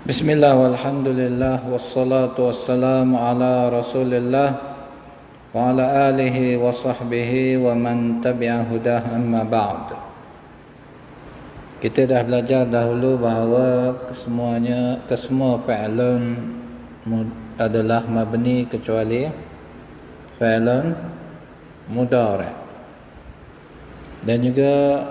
Bismillah walhamdulillah wassalatu wassalamu ala rasulillah wa ala alihi wa sahbihi wa man tabi'a hudah amma ba'd. Kita dah belajar dahulu bahawa kesemua fa'ilun adalah mabni kecuali fa'ilun mudhari'. Dan juga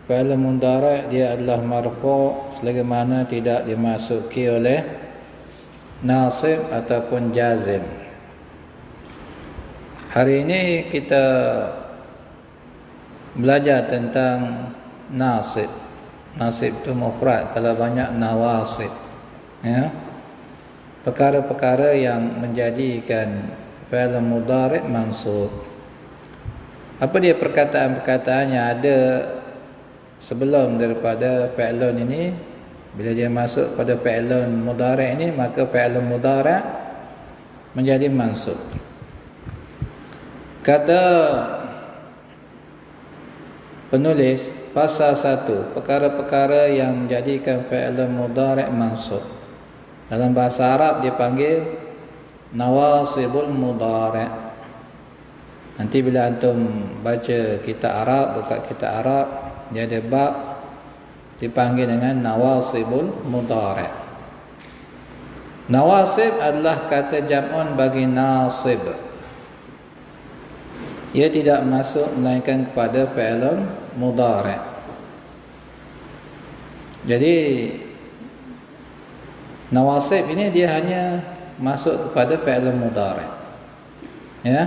fa'il mudhari' dia adalah marfu' selagi mana tidak dimasuki oleh nasib ataupun jazim. Hari ini kita belajar tentang nasib. Nasib itu mufrad, kalau banyak nawasib, ya. Perkara-perkara yang menjadikan fa'il mudhari' mansub. Apa dia perkataan-perkataan yang ada sebelum daripada fa'ilun ini? Bila dia masuk pada fa'ilun mudhari' ini, maka fa'ilun mudhari' menjadi mansub. Kata penulis pasal 1, perkara-perkara yang menjadikan fa'ilun mudhari' mansub. Dalam bahasa Arab dipanggil nawasibul mudhari'. Nanti bila antum baca kitab Arab, buka kitab Arab, dia ada bab dipanggil dengan nawasibul mudhari'. Nawasib adalah kata jam'un bagi nasib. Ia tidak masuk melainkan kepada fa'ilun mudhari'. Jadi nawasib ini dia hanya masuk kepada fa'ilun mudhari'. Ya.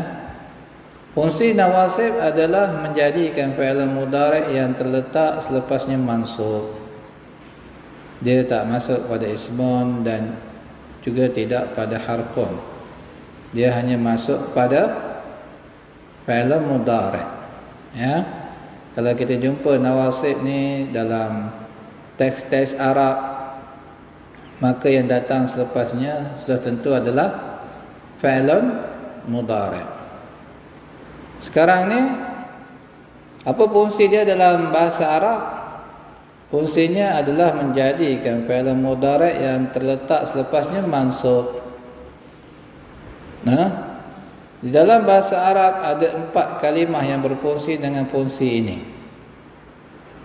Fungsi nawasib adalah menjadikan fa'il mudhari' yang terletak selepasnya mansub. Dia tak masuk pada ismun dan juga tidak pada harfun. Dia hanya masuk pada fa'il mudhari'. Ya. Kalau kita jumpa nawasib ni dalam teks-teks Arab, maka yang datang selepasnya sudah tentu adalah fa'il mudhari'. Sekarang ni, apa fungsi dia dalam bahasa Arab? Fungsinya adalah menjadikan fa'il mudhari' yang terletak selepasnya mansub. Nah, di dalam bahasa Arab ada 4 kalimah yang berfungsi dengan fungsi ini.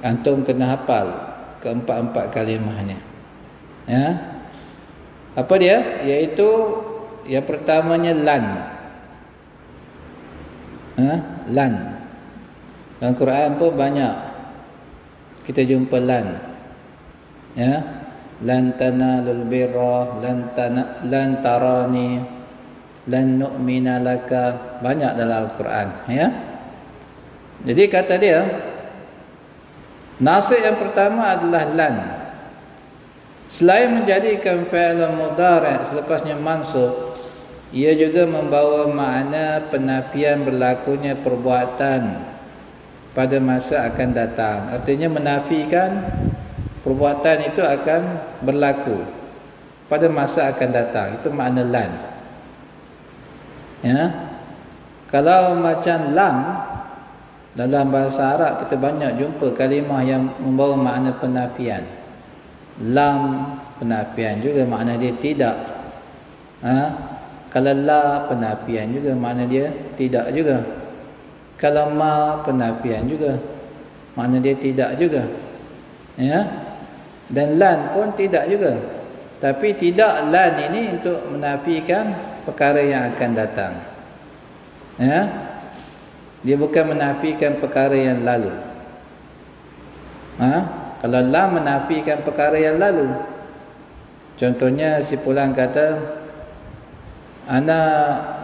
Antum kena hafal keempat-empat kalimahnya. Ya. Apa dia? Iaitu yang pertamanya lan. Lan. Dalam Quran pun banyak kita jumpa lan. Ya. Lan tanalul birra, lan tarani, lan nu'mina laka, banyak dalam Al-Quran, ya. Jadi kata dia, nasib yang pertama adalah lan. Selain menjadikan fa'il mudhari' selepasnya mansub, ia juga membawa makna penafian berlakunya perbuatan pada masa akan datang. Artinya menafikan perbuatan itu akan berlaku pada masa akan datang. Itu makna lan. Ya. Kalau macam lam, dalam bahasa Arab kita banyak jumpa kalimah yang membawa makna penafian. Lam penafian juga makna dia tidak. Kalau la penafian juga makna dia tidak juga. Kalau ma penafian juga makna dia tidak juga. Ya. Dan lan pun tidak juga. Tapi tidak lan ini untuk menafikan perkara yang akan datang. Ya. Dia bukan menafikan perkara yang lalu. Kalau la menafikan perkara yang lalu. Contohnya si fulan kata, ana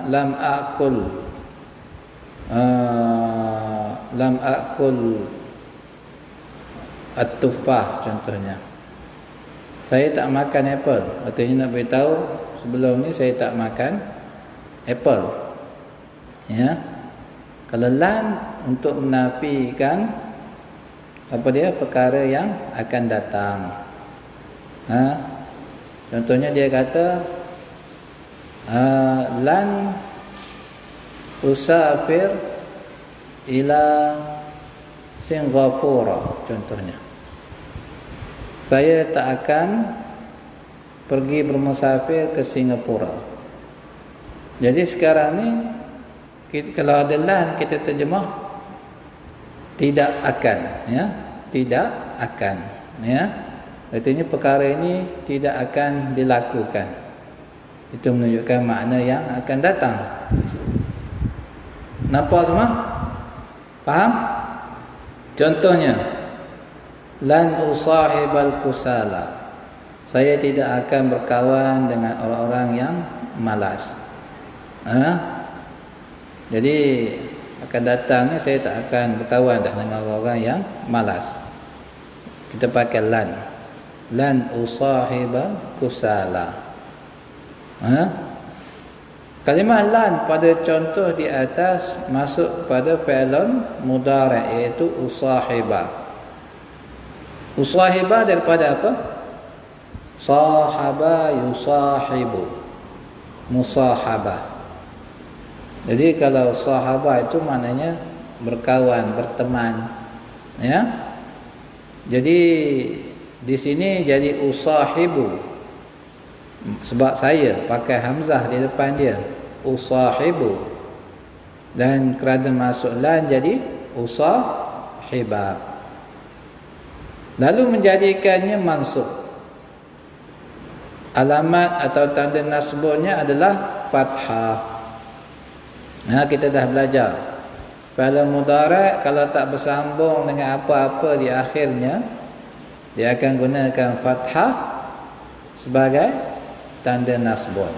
lam akul at-tufah, contohnya. Saya tak makan apple. Artinya nak beritahu sebelum ni saya tak makan apple. Ya. Kalau lan untuk menafikan apa dia, perkara yang akan datang. Contohnya dia kata lan usafir ila Singapura, contohnya. Saya tak akan pergi bermusafir ke Singapura. Jadi sekarang ni kalau ada lan kita terjemah tidak akan, ya, tidak akan, ya. Artinya perkara ini tidak akan dilakukan. Itu menunjukkan makna yang akan datang. Nampak semua? Faham? Contohnya, lan usahibal kusala. Saya tidak akan berkawan dengan orang-orang yang malas. Jadi akan datang ni saya tak akan berkawan dah dengan orang-orang yang malas. Kita pakai lan. Lan usahibal kusala. Kalimah lan pada contoh di atas masuk pada fi'lun mudhari' iaitu usahiba. Usahiba daripada apa? Sahaba yusahibu. Musahabah. Jadi kalau sahabah itu maknanya berkawan, berteman, ya. Jadi di sini jadi usahibu. Sebab saya pakai hamzah di depan dia, usahibu. Dan kerana masuk lan jadi usahibah. Lalu menjadikannya mansub. Alamat atau tanda nasbunnya adalah fathah. Kita dah belajar. Fi'il mudhari' kalau tak bersambung dengan apa-apa di akhirnya, dia akan gunakan fathah sebagai tanda nasbun.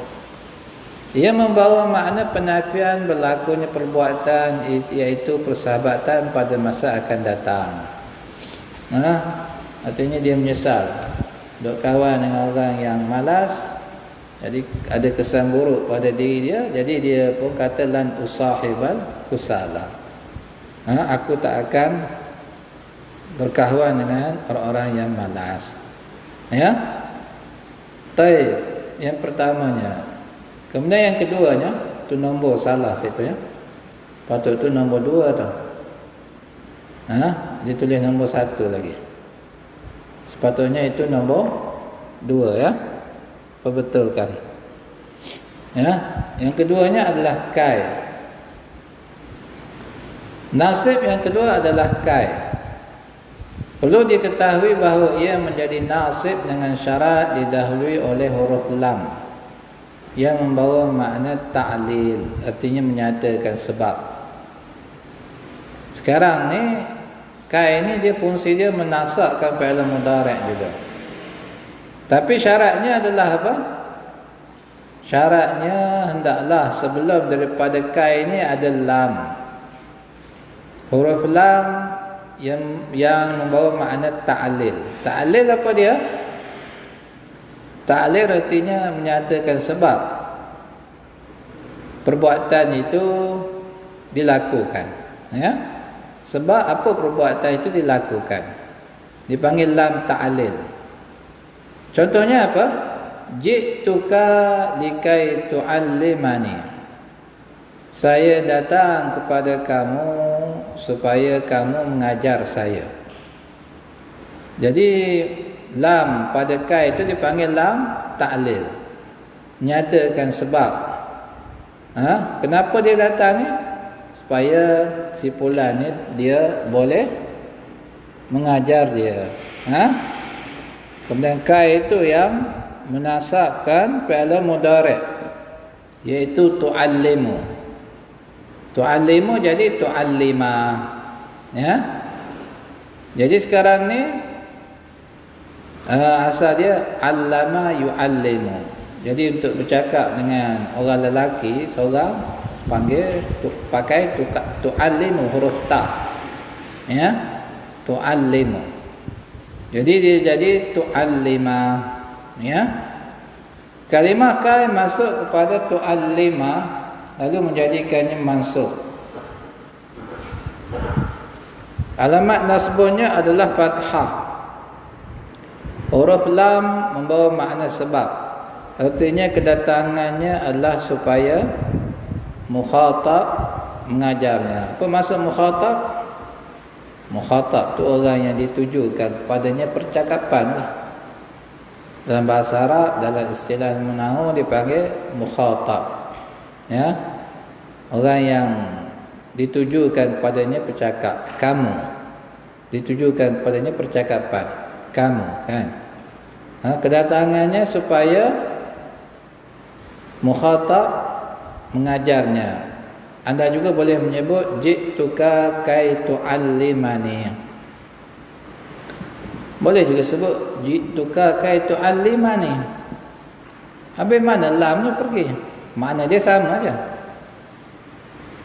Ia membawa makna penafian berlakunya perbuatan, iaitu persahabatan pada masa akan datang. Artinya dia menyesal duk kawan dengan orang yang malas. Jadi ada kesan buruk pada diri dia. Jadi dia pun kata lan usahibal kusala. Aku tak akan berkawan dengan orang-orang yang malas. Ya. Taib. Yang pertamanya. Kemudian yang keduanya, tu nombor salah situ, ya. Patut tu nombor 2 tu. Dia tulis nombor 1 lagi. Sepatutnya itu nombor 2, ya. Perbetulkan. Ya, yang keduanya adalah kai. Nasib yang kedua adalah kai. Perlu diketahui bahawa ia menjadi nasib dengan syarat didahului oleh huruf lam yang membawa makna ta'lil, artinya menyatakan sebab. Sekarang ni kai ni dia fungsi dia menasakkan fi'il mudhari' juga. Tapi syaratnya adalah apa? Syaratnya hendaklah sebelum daripada kai ni ada lam. Huruf lam yang membawa makna ta'lil. Ta'lil apa dia? Ta'lil artinya menyatakan sebab perbuatan itu dilakukan, ya. Sebab apa perbuatan itu dilakukan, dipanggil lam ta'lil. Contohnya apa? Ji'tuka likai tu'allimani. Saya datang kepada kamu supaya kamu mengajar saya. Jadi lam pada kai itu dipanggil lam ta'lil, menyatakan sebab. Kenapa dia datang ni? Supaya si fulan ni dia boleh mengajar dia. Kemudian kai itu yang menasabkan fi'il mudhari', iaitu tu'allimu. Tu'allimu jadi tu'allima, ya. Jadi sekarang ni asal dia allama yu'allimu. Jadi untuk bercakap dengan orang lelaki seorang panggil pakai tu'allimu, huruf ta, ya. Tu'allimu. Jadi dia jadi tu'allima, ya. Kalimah kai masuk kepada tu'allima lalu menjadikannya mansub. Alamat nasbunnya adalah fathah. Huruf lam membawa makna sebab. Artinya kedatangannya adalah supaya mukhatab mengajarnya. Apa maksud mukhatab? Mukhatab tu orang yang ditujukan kepadanya percakapan lah. Dalam bahasa Arab, dalam istilah ilmu nahwu dipanggil mukhatab. Ya. Orang yang ditujukan padanya bercakap, kamu. Ditujukan padanya percakapan, kamu, kan. Kedatangannya supaya mukhatab mengajarnya. Anda juga boleh menyebut ji'tuka kai tu'allimani. Boleh juga sebut ji'tuka kai tu'allimani. Habis mana lamnya pergi? Makna dia sama aja.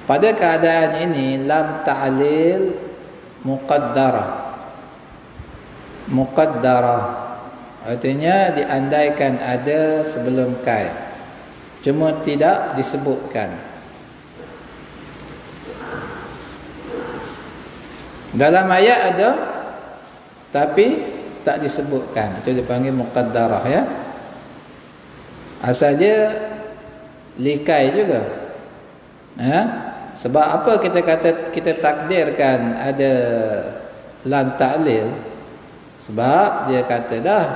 Pada keadaan ini lam ta'lil muqaddarah. Muqaddarah artinya diandaikan ada sebelum kai, cuma tidak disebutkan. Dalam ayat ada tapi tak disebutkan, itu dipanggil muqaddarah, ya. Asal dia likai juga, ya. Sebab apa kita takdirkan ada lam ta'lil? Sebab dia kata dah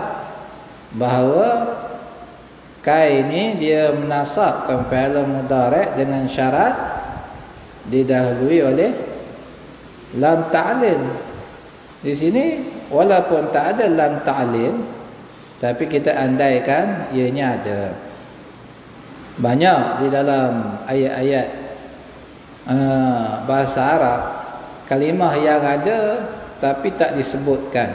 bahawa kai ini dia menasabkan fi'il mudhari' dengan syarat didahului oleh lam ta'lil. Di sini walaupun tak ada lam ta'lil, tapi kita andaikan ianya ada. Banyak di dalam ayat-ayat bahasa Arab kalimah yang ada tapi tak disebutkan,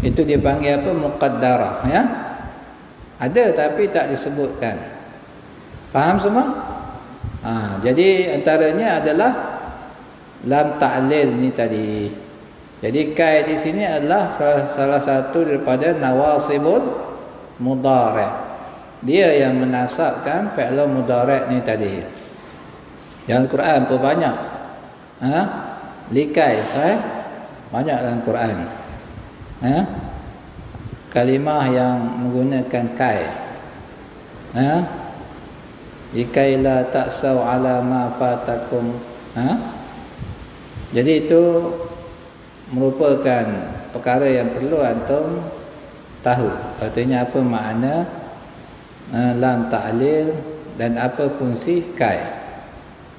itu dia panggil apa? Muqaddarah, ya. Ada tapi tak disebutkan. Faham semua? Jadi antaranya adalah lam ta'lil ni tadi. Jadi kai di sini adalah salah satu daripada nawasibul mudhari'. Dia yang menasabkan fi'il mudhari' ni tadi. Dalam Quran pun banyak. Likai, banyak dalam Quran. Kalimah yang menggunakan kai. Likai la ta'saw ala ma fatakum. Jadi itu merupakan perkara yang perlu antum tahu. Artinya apa makna lam ta'lil dan apa fungsi kai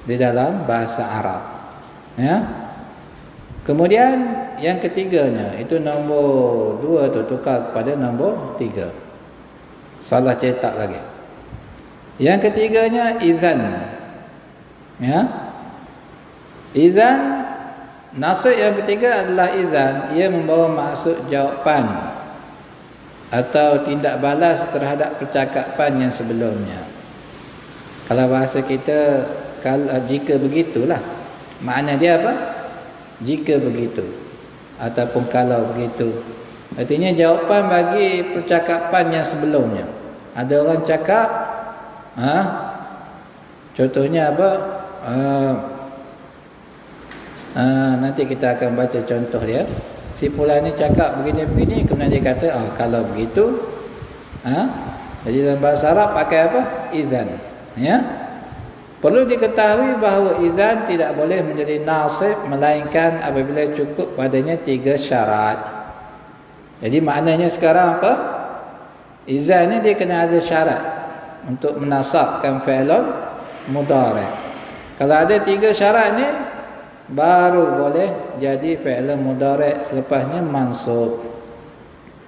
di dalam bahasa Arab, ya. Kemudian yang ketiganya, itu nombor 2 tu tukar kepada nombor 3. Salah cetak lagi. Yang ketiganya idzan, ya. Idzan, nasab yang ketiga adalah idzan, ia membawa maksud jawapan atau tindak balas terhadap percakapan yang sebelumnya. Kalau bahasa kita, kalau jika begitulah, makna dia apa? Jika begitu ataupun kalau begitu. Artinya jawapan bagi percakapan yang sebelumnya. Ada orang cakap, contohnya apa? Nanti kita akan baca contoh dia. Si fulan ni cakap begini-begini, kemudian dia kata, kalau begitu, jadi dalam bahasa Arab pakai apa? Idzan, ya. Perlu diketahui bahawa idzan tidak boleh menjadi nasib melainkan apabila cukup padanya 3 syarat. Jadi maknanya sekarang apa? Idzan ni dia kena ada syarat untuk menasabkan fi'il mudhari'. Kalau ada 3 syarat ni, baru boleh jadi fi'il mudhari', selepasnya mansub.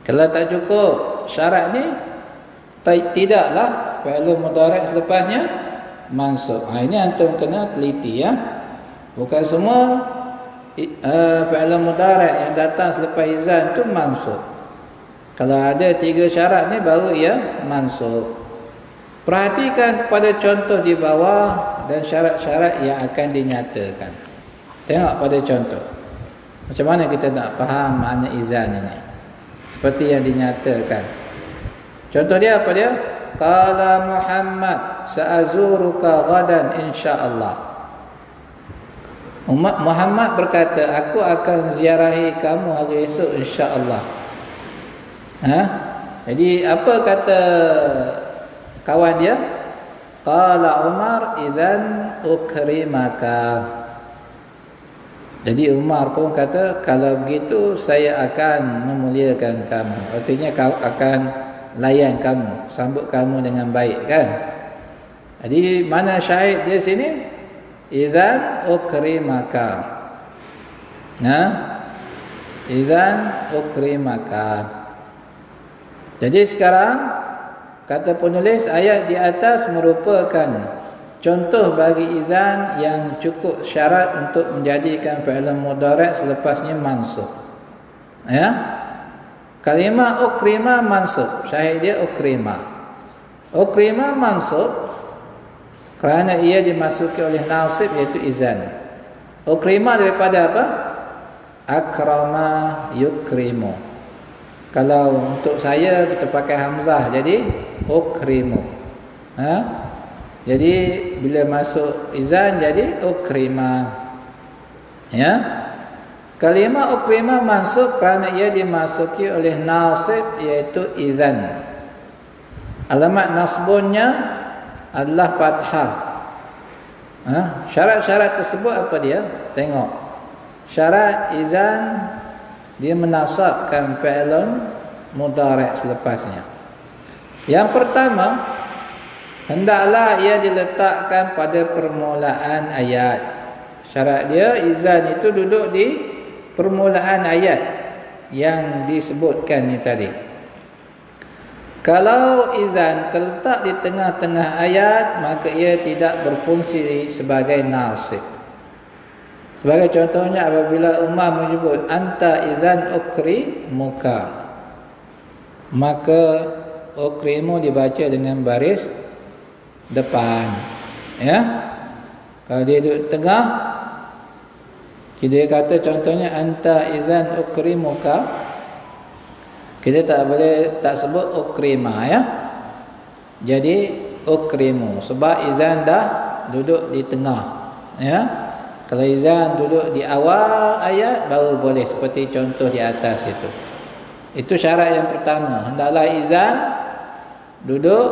Kalau tak cukup syarat ni, tidaklah fi'il mudhari' selepasnya mansub. Ini antum kena teliti, ya. Bukan semua fi'il mudhari' yang datang selepas idzan tu mansub. Kalau ada 3 syarat ni baru ia mansub. Perhatikan kepada contoh di bawah dan syarat-syarat yang akan dinyatakan. Tengok pada contoh. Macam mana kita nak faham makna idzan ini? Seperti yang dinyatakan. Contoh dia apa dia? Qala Muhammad sa'azuruka ghadan insyaallah. Muhammad berkata, aku akan ziarahi kamu hari esok insyaallah. Jadi apa kata kawan dia? Qala Umar idzan ukrimaka. Jadi Umar pun kata, kalau begitu saya akan memuliakan kamu. Artinya kau akan layan kamu, sambut kamu dengan baik, kan? Jadi mana syahid dia sini? Idzan ukrimaka. Nah, idzan ukrimaka. Jadi sekarang kata penulis, ayat di atas merupakan contoh bagi idzan yang cukup syarat untuk menjadikan fi'il mudhari' selepasnya mansub. Ya. Kalimah ukrima mansub, syahid dia ukrima. Ukrima mansub kerana ia dimasuki oleh nasib, iaitu idzan. Ukrima daripada apa? Akrama yukrimu. Kalau untuk saya kita pakai hamzah, jadi ukrimu. Ha? Jadi bila masuk idzan jadi ukrima. Ya. Kalimah ukrima mansub kerana ia dimasuki oleh nasib, iaitu idzan. Alamat nasbunnya adalah fathah. Syarat-syarat tersebut apa dia? Tengok. Syarat idzan, dia menasabkan fi'ilun mudhari' selepasnya. Yang pertama, hendaklah ia diletakkan pada permulaan ayat. Syarat dia, idzan itu duduk di permulaan ayat yang disebutkan ni tadi. Kalau idzan terletak di tengah-tengah ayat, maka ia tidak berfungsi sebagai nasib. Sebagai contohnya, apabila Umar menyebut anta idzan ukri muka, maka ukrimu dibaca dengan baris depan. Ya. Kalau dia duduk tengah, dia kata contohnya anta idzan ukrimuka, kita tak boleh tak sebut ukrima, ya. Jadi ukrimu, sebab idzan dah duduk di tengah, ya. Kalau idzan duduk di awal ayat baru boleh, seperti contoh di atas itu. Itu syarat yang pertama, hendaklah idzan duduk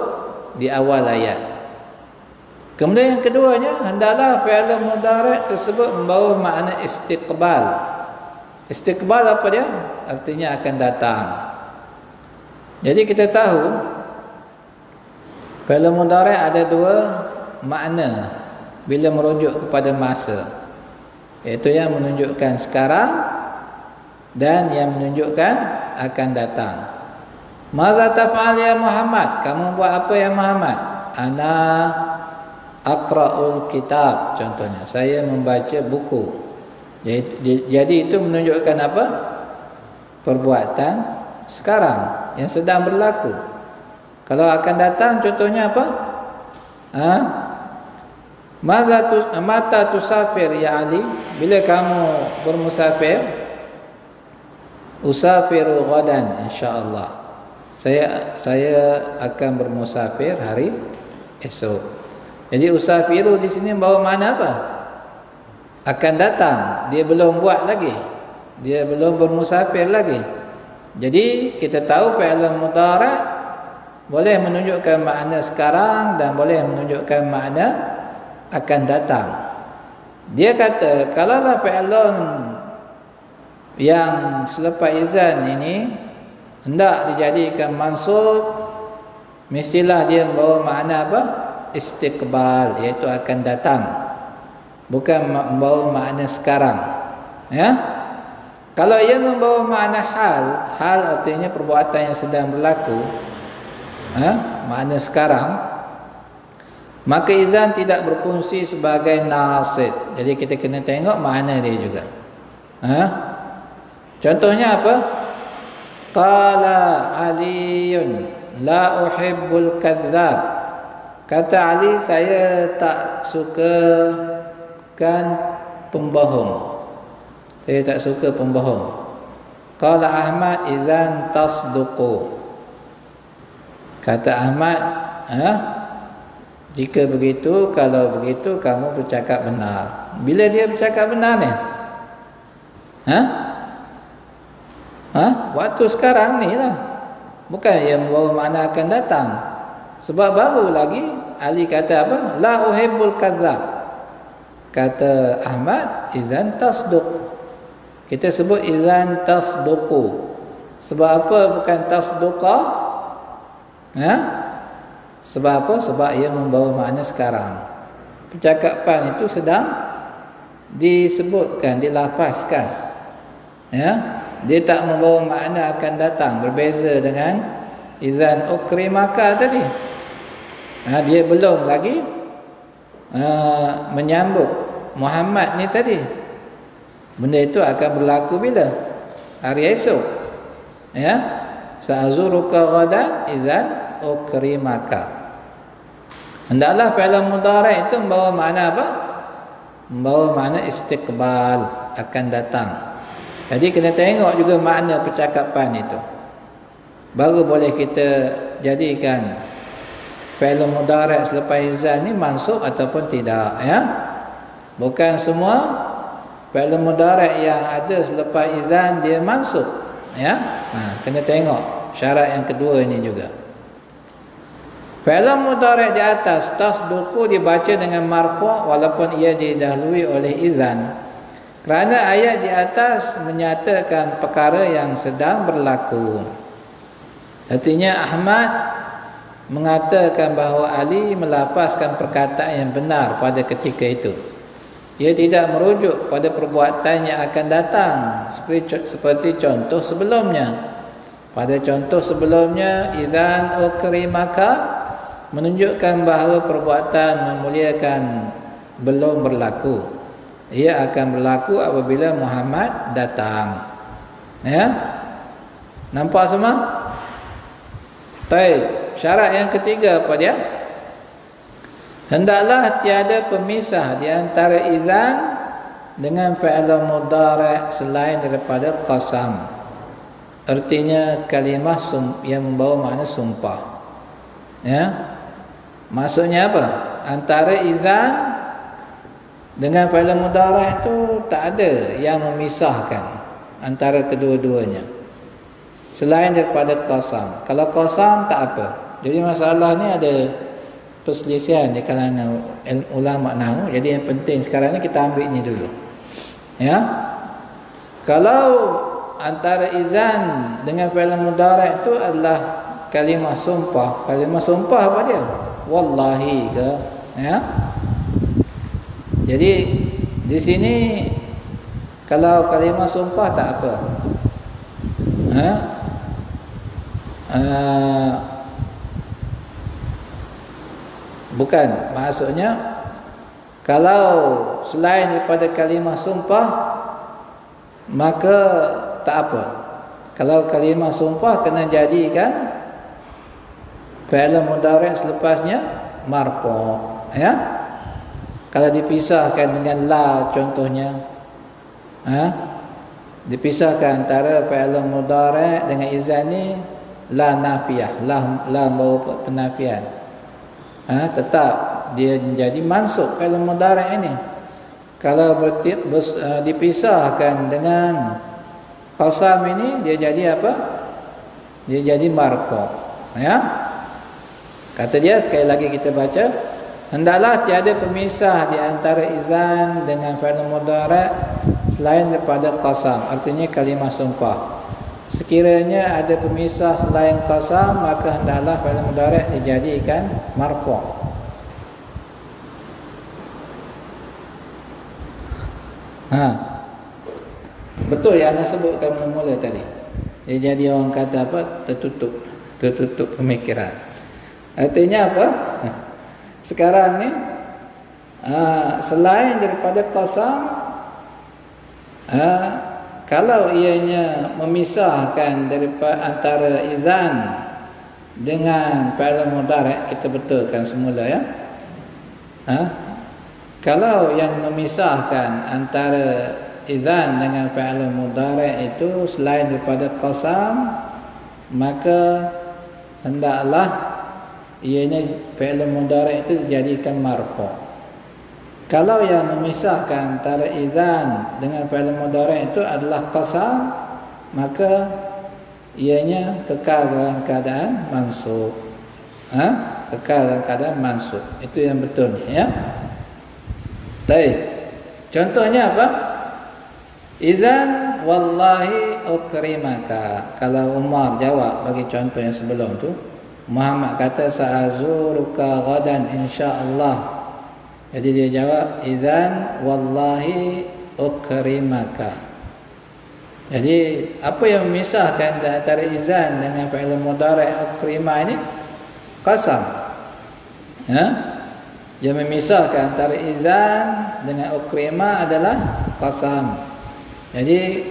di awal ayat. Kemudian yang keduanya, hendaklah fi'il mudhari' tersebut membawa makna istiqbal. Istiqbal apa dia? Artinya akan datang. Jadi kita tahu fi'il mudhari' ada dua makna bila merujuk kepada masa, iaitu yang menunjukkan sekarang dan yang menunjukkan akan datang. Madza taf'al ya Muhammad? Kamu buat apa ya Muhammad? Ana aqra'ul kitab, contohnya saya membaca buku. Jadi itu menunjukkan apa? Perbuatan sekarang yang sedang berlaku. Kalau akan datang, contohnya apa? Mata tusafir ya Ali? Bila kamu bermusafir? Usafiru ghadan insyaallah. Saya akan bermusafir hari esok. Jadi usafiru di sini bawa makna apa? Akan datang. Dia belum buat lagi. Dia belum bermusafir lagi. Jadi kita tahu fi'il mudhari' boleh menunjukkan makna sekarang dan boleh menunjukkan makna akan datang. Dia kata kalaulah fi'ilun yang selepas idzan ini hendak dijadikan mansub, mestilah dia membawa makna apa? Istiqbal, iaitu akan datang, bukan membawa makna sekarang. Ya. Kalau ia membawa makna hal, hal artinya perbuatan yang sedang berlaku, makna sekarang, maka idzan tidak berfungsi sebagai nasib. Jadi kita kena tengok makna dia juga. Contohnya apa? Qala Aliyun la uhibbul kadzdzab. Kata Ali, saya tak suka kan pembohong. Saya tak suka pembohong. Qala Ahmad idzan tasduqu. Kata Ahmad, jika begitu, kalau begitu kamu bercakap benar. Bila dia bercakap benar ni? Waktu sekarang ni lah. Bukan yang membawa makna akan datang. Sebab baru lagi Ali kata apa? La uhibbul kadzdzab. Kata Ahmad, idzan tasduq. Kita sebut izan tasduqu. Sebab apa bukan tasduqa? Sebab apa? Sebab ia membawa makna sekarang. Percakapan itu sedang disebutkan, dilafazkan. Dia tak membawa makna akan datang. Berbeza dengan izan ukrimaka tadi. Dia belum lagi menyambut Muhammad ni tadi. Benda itu akan berlaku bila? Hari esok. Sa'azuruka ghadan idzan ukrimaka. Hendaklah fi'il mudhari' itu membawa makna apa? Membawa makna istiqbal, akan datang. Jadi kena tengok juga makna percakapan itu. Baru boleh kita jadikan fi'il mudhari' selepas izan ni mansub ataupun tidak, Bukan semua fi'il mudhari' yang ada selepas izan dia mansub, kena tengok syarat yang kedua ini juga. Fi'il mudhari' di atas tasduqu dibaca dengan marfu' walaupun ia didahului oleh izan. Kerana ayat di atas menyatakan perkara yang sedang berlaku. Artinya Ahmad mengatakan bahawa Ali melafazkan perkataan yang benar pada ketika itu. Ia tidak merujuk pada perbuatan yang akan datang seperti contoh sebelumnya. Pada contoh sebelumnya, idzan ukrimaka menunjukkan bahawa perbuatan memuliakan belum berlaku. Ia akan berlaku apabila Muhammad datang. Nampak semua? Baik. Syarat yang ketiga apa dia? Hendaklah tiada pemisah di antara izan dengan fi'il mudhari' selain daripada qasam. Artinya kalimah yang membawa makna sumpah. Maksudnya apa? Antara izan dengan fi'il mudhari' itu tak ada yang memisahkan antara kedua-duanya selain daripada qasam. Kalau qasam tak apa. Jadi masalah ni ada perselisihan di kalangan ulama nahwu. Jadi yang penting sekarang ni kita ambil ni dulu. Kalau antara izan dengan fi'il mudhari' itu adalah kalimah sumpah. Kalimah sumpah apa dia? Wallahi ke? Jadi di sini kalau kalimah sumpah tak apa. Bukan, maksudnya kalau selain daripada kalimah sumpah maka tak apa. Kalau kalimah sumpah kena jadikan fi'il mudhari' selepasnya marfu', Kalau dipisahkan dengan la contohnya, dipisahkan antara fi'il mudhari' dengan izan ni la nafiyah, la bawa penafian. Tetap dia menjadi mansub fi'il mudhari' ini. Kalau dipisahkan dengan qasam ini dia jadi apa? Dia jadi marfu', Kata dia sekali lagi kita baca, hendaklah tiada pemisah di antara izan dengan fi'il mudhari' selain daripada qasam, artinya kalimah sumpah. Sekiranya ada pemisah selain qasam, maka hendaklah fi'il mudhari' dijadikan marfu'. Betul yang anda sebutkan mula-mula tadi. Dia jadi orang kata apa? Tertutup pemikiran. Artinya apa? Sekarang ni selain daripada qasam, kalau ianya memisahkan daripada antara izan dengan fi'il mudhari', kita betulkan semula kalau yang memisahkan antara izan dengan fi'il mudhari' itu selain daripada qasam, maka hendaklah ianya fi'il mudhari' itu dijadikan marfu'. Kalau yang memisahkan antara izan dengan fi'il mudhari' itu adalah qasam, maka ianya kekal dalam keadaan mansub. Kekal dalam keadaan mansub. Itu yang betul ni, Baik. Contohnya apa? Izan wallahi ukrimaka. Kalau Umar jawab bagi contoh yang sebelum tu, Muhammad kata sa'azuruka ghadan insyaallah. Jadi dia jawab idzan wallahi ukrimaka. Jadi apa yang memisahkan antara izan dengan fi'il mudhari' ukrima ini? Qasam. Yang memisahkan antara izan dengan ukrima adalah qasam. Jadi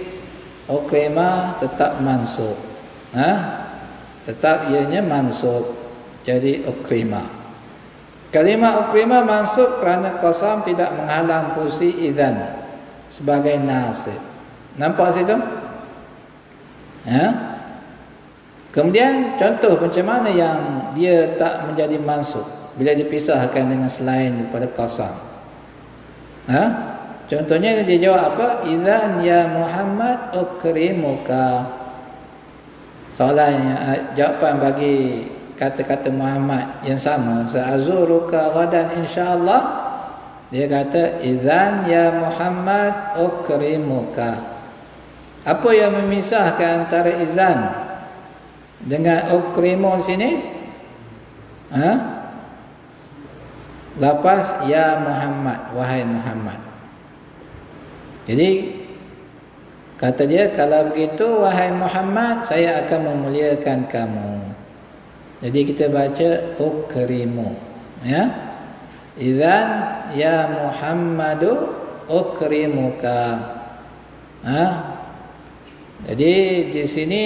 ukrima tetap mansub. Tetap ianya mansub. Jadi ukrima. Kalimah ukrima mansub kerana qasam tidak menghalang fungsi izan sebagai nasib. Nampak situ? Kemudian contoh macam mana yang dia tak menjadi mansub bila dipisahkan dengan selain daripada qasam. Contohnya dia jawab apa? Idzan ya Muhammad ukrimuka. Soalannya jawapan bagi kata-kata Muhammad yang sama, sa'azuruka ghadan insyaallah. Dia kata idzan ya Muhammad ukrimuka. Apa yang memisahkan antara izan dengan ukrimu di sini? Lafaz ya Muhammad, wahai Muhammad. Jadi kata dia, kalau begitu wahai Muhammad, saya akan memuliakan kamu. Jadi kita baca ukrimu, ya. Idzan ya Muhammadu ukrimuka. Jadi di sini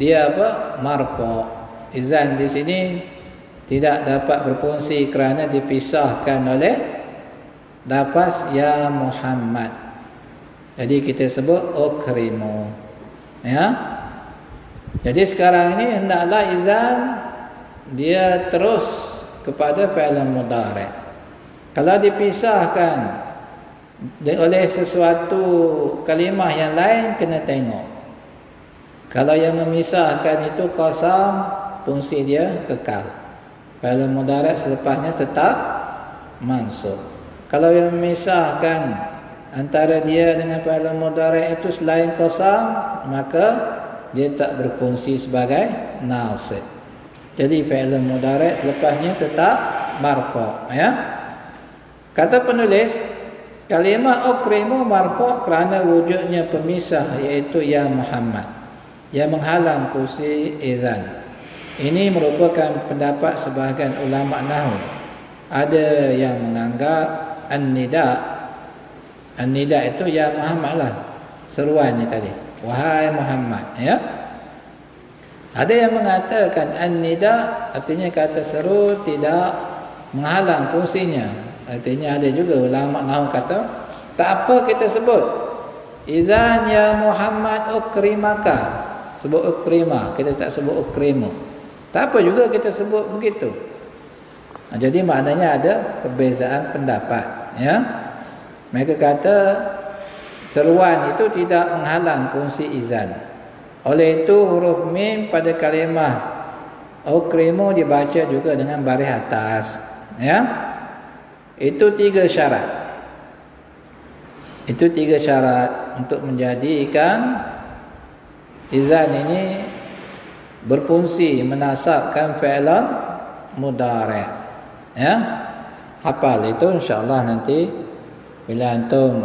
dia apa? Marfu. Izan di sini tidak dapat berfungsi kerana dipisahkan oleh lafaz ya Muhammad. Jadi kita sebut ukrimu. Ya. Jadi sekarang ini hendaklah izan dia terus kepada fi'il mudhari'. Kalau dipisahkan oleh sesuatu kalimah yang lain, kena tengok. Kalau yang memisahkan itu qasam, fungsi dia kekal. Fi'il mudhari' selepasnya tetap mansub. Kalau yang memisahkan antara dia dengan fi'il mudhari' itu selain qasam, maka dia tak berfungsi sebagai nasib. Jadi fi'il mudhari' selepasnya tetap marfu', ya. Kata penulis, kalimah ukrimu marfu' kerana wujudnya pemisah, iaitu ya Muhammad, yang menghalang fungsi idzan. Ini merupakan pendapat sebahagian ulama nahwu. Ada yang menganggap an-nida itu ya Muhammad lah, seruan ni tadi, wahai Muhammad, ya. Ada yang mengatakan an-nida artinya kata seru tidak menghalang fungsinya. Artinya ada juga ulama nahwu kata tak apa kita sebut idzan ya Muhammad ukrimaka, sebut ukrima, kita tak sebut ukrimu. Tak apa juga kita sebut begitu. Jadi maknanya ada perbezaan pendapat, ya. Mereka kata seruan itu tidak menghalang fungsi izan. Oleh itu huruf mim pada kalimah ukrimu dibaca juga dengan baris atas, ya. Itu tiga syarat. Itu tiga syarat untuk menjadikan izan ini berfungsi menasabkan fi'lan mudhari', ya. Hafal itu insya-Allah nanti bila antum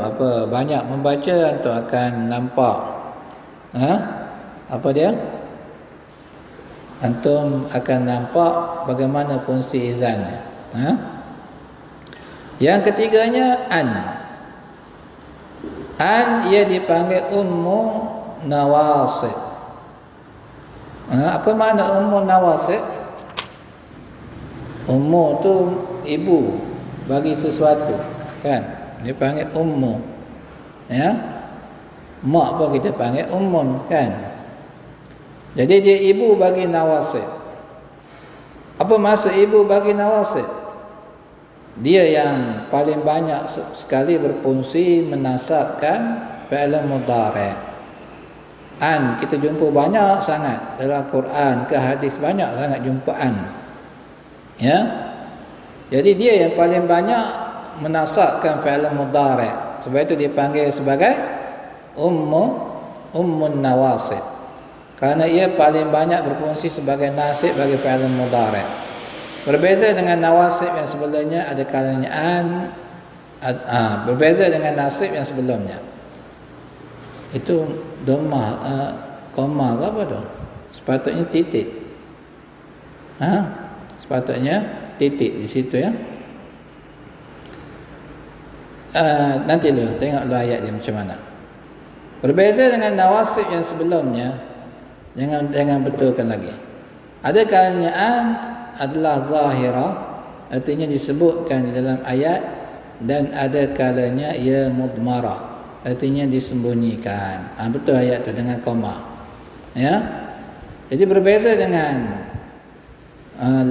banyak membaca, antum akan nampak apa dia? Antum akan nampak bagaimana fungsi izannya. Yang ketiganya an. An ia dipanggil ummu nawasib. Apa makna ummu nawasib? Ummu tu ibu bagi sesuatu, kan? Dia panggil ummu. Ya. Mak pun kita panggil ummun, kan? Jadi dia ibu bagi nawasib. Apa maksud ibu bagi nawasib? Dia yang paling banyak sekali berfungsi menasabkan fi'il mudhari'. An kita jumpa banyak sangat dalam Quran ke hadis, banyak sangat jumpa an. Ya. Jadi dia yang paling banyak menasabkan fi'il mudhari'. Sebab itu dipanggil sebagai ummun nawasib, kerana ia paling banyak berfungsi sebagai nasib bagi fi'il mudhari'. Berbeza dengan nawasib yang sebelumnya, ada kalanya berbeza dengan nasib yang sebelumnya. Itu dhammah koma ke apa tu? Sepatutnya titik. Sepatutnya titik di situ ya. Nanti lu tengok lu ayat dia macam mana. Berbeza dengan nawasib yang sebelumnya, jangan betulkan lagi. Ada kalanya adalah zahirah, artinya disebutkan di dalam ayat, dan ada kalanya ia mudmarah, artinya disembunyikan. Betul ayat tu dengan koma. Ya. Jadi berbeza dengan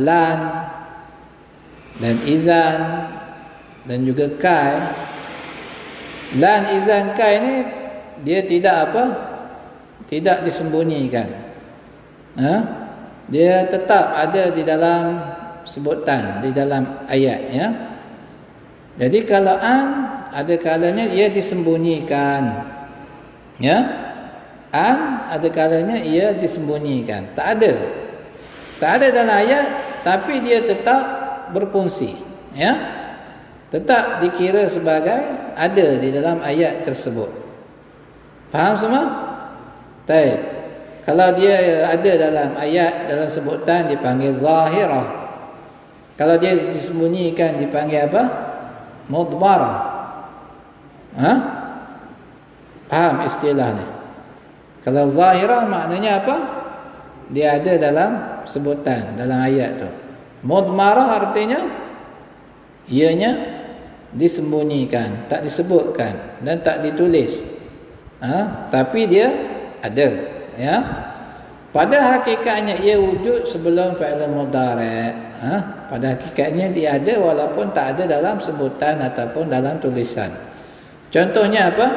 lan dan izan dan juga kai. Lan, izan, kai ni dia tidak apa? Tidak disembunyikan. Dia tetap ada di dalam sebutan, di dalam ayat ya. Jadi kalau ada kalanya ia disembunyikan. Ya. Ada kalanya ia disembunyikan. Tak ada dalam ayat, tapi dia tetap berfungsi. Ya. Tetap dikira sebagai ada di dalam ayat tersebut. Faham semua? Baik. Kalau dia ada dalam ayat, dalam sebutan, dipanggil zahirah. Kalau dia disembunyikan, dipanggil apa? Mudmarah. Faham istilah ni? Kalau zahirah maknanya apa? Dia ada dalam sebutan, dalam ayat tu. Mudmarah artinya ianya disembunyikan, tak disebutkan dan tak ditulis. Tapi dia ada, ya. Pada hakikatnya ia wujud sebelum fi'il mudhari'. Pada hakikatnya dia ada walaupun tak ada dalam sebutan ataupun dalam tulisan. Contohnya apa?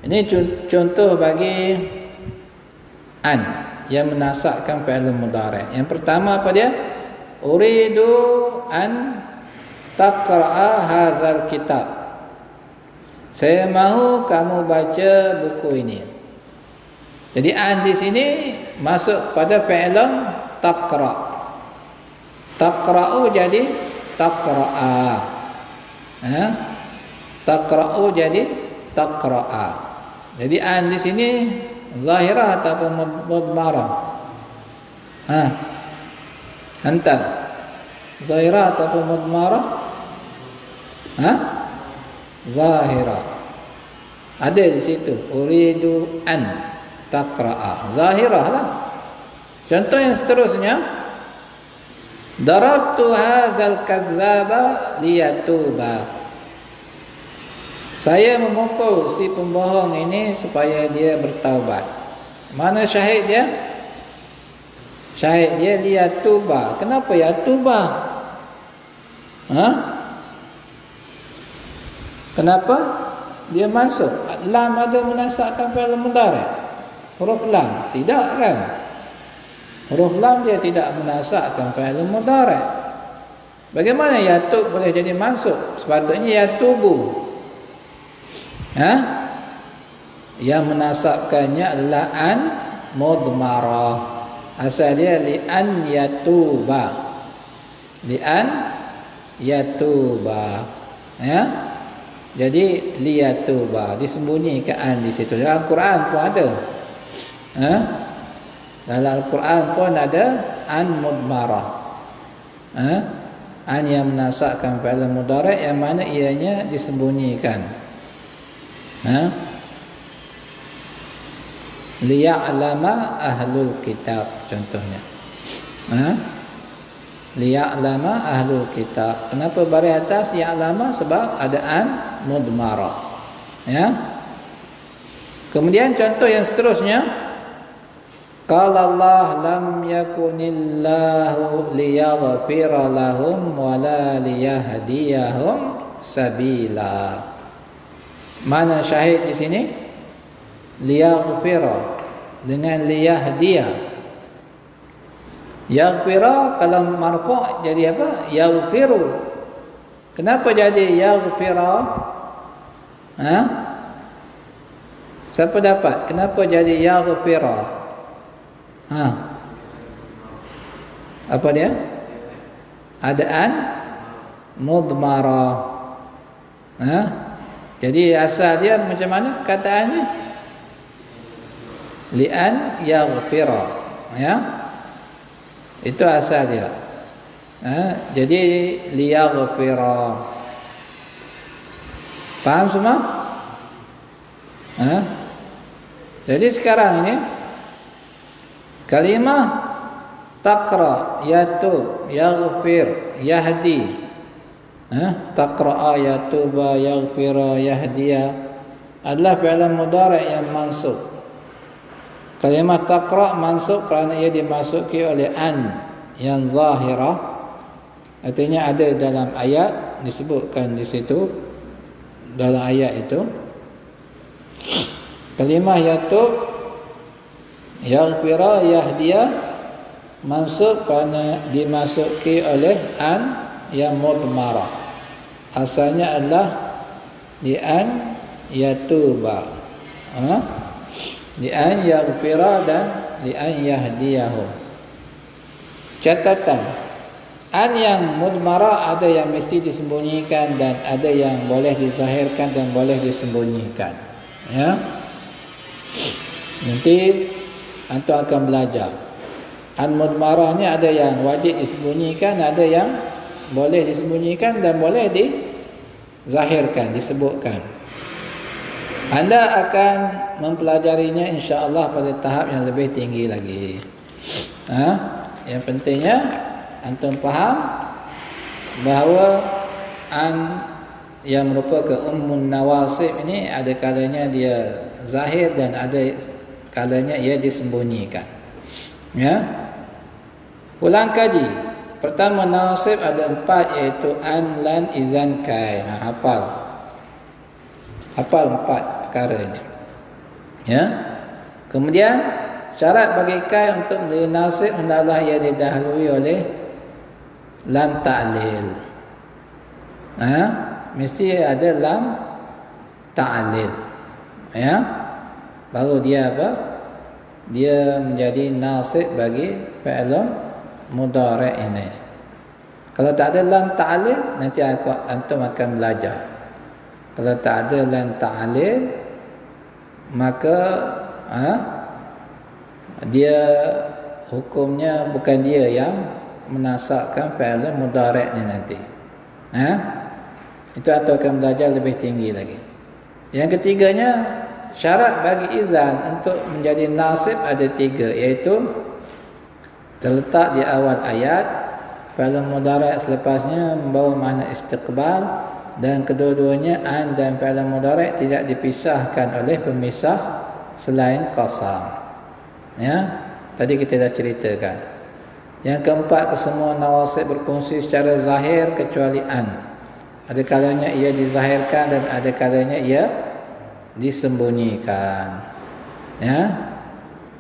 Ini contoh bagi yang menasakkan fi'il mudhari'. Yang pertama apa dia? Uridu an taqra'a hadzal kitab. Saya mahu kamu baca buku ini. Jadi di sini masuk pada fi'il taqra'. Taqra'u jadi taqra'a. Taqra'u jadi taqra'a. Jadi di sini zahirah ataupun mudmarah? Hantar. Zahirah ataupun mudmarah? Zahirah. Ada di situ. Uridu an taqra'a. Zahirah lah. Contoh yang seterusnya, darabtu hadzal kadzdzaba liyatuba. Saya memukul si pembohong ini supaya dia bertaubat. Mana syahid dia? Syahid dia liyatuba. Kenapa yatuba? Kenapa dia masuk? Lam ada menasakkan fi'il mudhari'. Huruf lam tidak kan? Huruf lam dia tidak menasakkan fi'il mudhari'. Bagaimana yatub boleh jadi masuk? Sepatutnya yatubu. Yang menasabkannya adalah an mudmarah. Asal dia li an yatuba. Li an yatuba. Ya. Jadi liyatuba, disembunyikan di situ. Dalam Al-Quran pun ada. Dalam Al-Quran pun ada an mudmarah. An yang menasakkan fi'il mudhari' yang mana ianya disembunyikan. Liya'lama ahlul kitab contohnya. Liya'lama ahlul kitab. Kenapa baris atas ya'lama? Sebab ada an mudmarah. Ya. Kemudian contoh yang seterusnya, qala Allah lam yakunillahu liyaghfira lahum wala liyahdiyahum sabila. Mana syahid di sini? Liyaghfira dengan liyahdiyah. Yaghfira kalau marfu' jadi apa? Yaghfiru. Kenapa jadi yaghfira? Siapa dapat? Kenapa jadi yaghfira? Ha. Apa dia? Ada an mudmara. Ha? Jadi asal dia macam mana kataannya? Li'an yaghfira. Ya. Itu asal dia. Ha? Jadi liyaghfira. Faham semua? Ha? Jadi sekarang ini kalimah taqra, yatub, yaghfir, yahdi. Taqra'a, yatuba, yaghfira, yahdiya adalah fi'il mudhari' yang mansub. Kalimah taqra' mansub kerana ia dimasuki oleh an yang zahirah. Artinya ada dalam ayat, disebutkan di situ dalam ayat itu. Kalimah yatub, yaghfira, yahdiya mansub kerana dimasuki oleh an yang mudmarah. Asalnya adalah di an yatuba, di an yaghfira dan di an yahdiyahu. Catatan, an yang mudmarah ada yang mesti disembunyikan dan ada yang boleh dizahirkan dan boleh disembunyikan. Ya. Nanti antum akan belajar. An mudmarah ni ada yang wajib disembunyikan, ada yang boleh disembunyikan dan boleh dizahirkan, disebutkan. Anda akan mempelajarinya insya-Allah pada tahap yang lebih tinggi lagi. Yang pentingnya antum faham bahawa an yang merupakan ummun nawasib ini ada kalanya dia zahir dan ada kalanya ia disembunyikan. Ya. Ulang kaji. Pertama nawasib ada 4 iaitu an, lan, idzan, kai. Hafal. Hafal 4 perkara ini. Ya. Kemudian syarat bagi kai untuk menjadi nasib hendaklah ia didahului oleh lam ta'lil. Mesti ada lam ta'lil. Ya. Baru dia apa? Dia menjadi nasib bagi fi'il mudhari' ini. Kalau tak ada lam ta'lil, nanti antum akan belajar. Kalau tak ada lam ta'lil, maka dia hukumnya bukan dia yang menasabkan fi'il mudhari' ni nanti. Itu atau akan belajar lebih tinggi lagi. Yang ketiganya, syarat bagi idzan untuk menjadi nasib ada 3, iaitu terletak di awal ayat, fi'il mudhari' selepasnya membawa makna istiqbal, dan kedua-duanya an dan fi'il mudhari' tidak dipisahkan oleh pemisah selain qasam. Ya, tadi kita dah ceritakan. Yang keempat, kesemua nawasib berfungsi secara zahir kecuali an. Ada kalanya ia dizahirkan dan ada kalanya ia disembunyikan. Ya.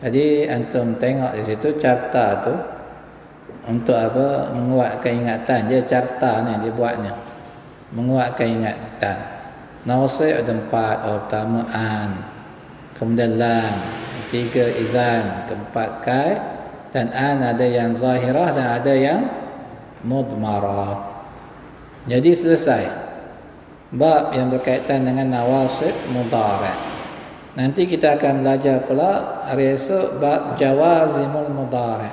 Jadi antum tengok di situ carta tu untuk apa? Menguatkan ingatan. Dia carta ni dia buatnya. Menguatkan ingatan. Nawasib ada 4. Pertama an, kemudian lam, 3 idzan, keempat kai, dan an ada yang zahirah dan ada yang mudmarah. Jadi selesai bab yang berkaitan dengan nawasib mudhari'. Nanti kita akan belajar pula hari esok bab jawazimul mudhari'.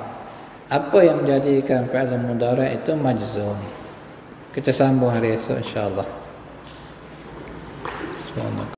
Apa yang menjadikan fi'il mudhari' itu majzum. Kita sambung hari esok insya-Allah. Subhanallah.